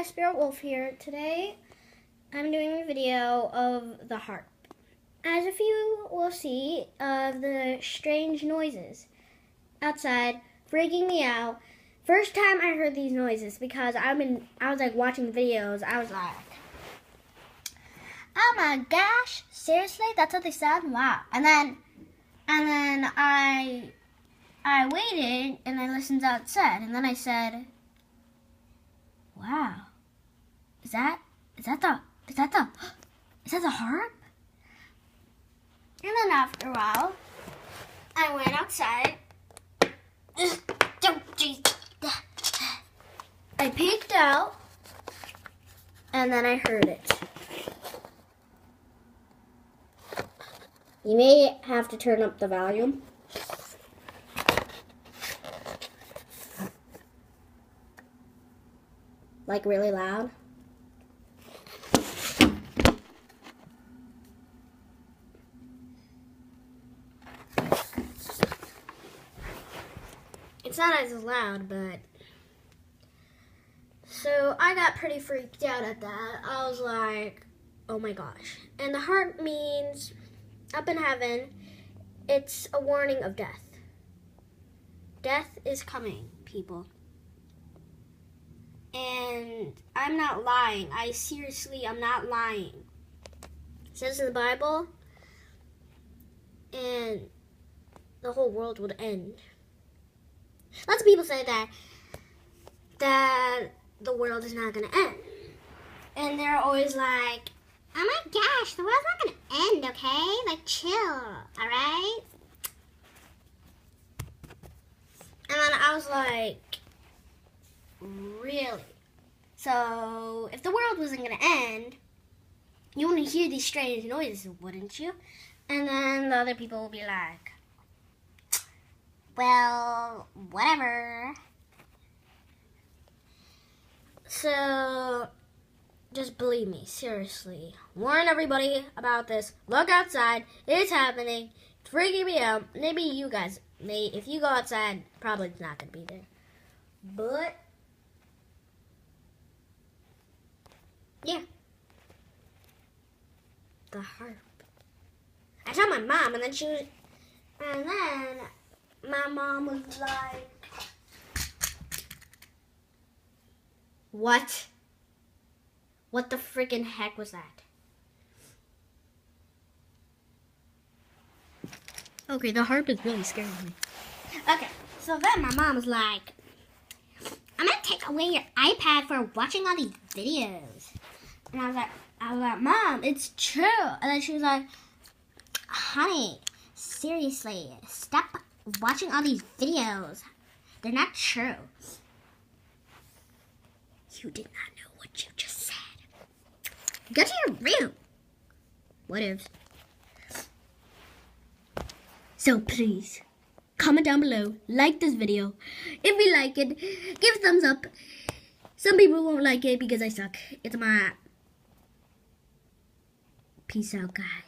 Spirit Wolf here. Today, I'm doing a video of the harp. As a few will see, the strange noises outside freaking me out. First time I heard these noises because I was like watching the videos. I was like, oh my gosh, seriously? That's what they said? Wow. And then I waited and I listened outside, and then I said, wow. Is that the harp? And then after a while, I went outside. I peeked out, and then I heard it. You may have to turn up the volume. Like really loud. It's not as loud, but so I got pretty freaked out at that. I was like, oh my gosh. And the harp means up in heaven, it's a warning of death. Death is coming, people. And I'm not lying. I'm not lying. It says in the Bible, and the whole world would end. Lots of people say that the world is not going to end. And they're always like, oh my gosh, the world's not going to end, okay? Like, chill, all right? And then I was like, really? So, if the world wasn't going to end, you wouldn't hear these strange noises, wouldn't you? And then the other people will be like, well, whatever. So, just believe me, seriously. Warn everybody about this. Look outside. It's happening. It's freaking me out. Maybe you guys, if you go outside, probably it's not going to be there. But, yeah. The harp. I told my mom, and then my mom was like, what? What the freaking heck was that? Okay, the harp is really scaring me. Okay, so then my mom was like, I'm gonna take away your iPad for watching all these videos. And I was like, Mom, it's true. And then she was like, honey, seriously, stop watching all these videos. They're not true. You did not know what you just said. Go to your room. What if? So please, comment down below, like this video. If you like it, give a thumbs up. Some people won't like it because I suck. It's my peace out, guys.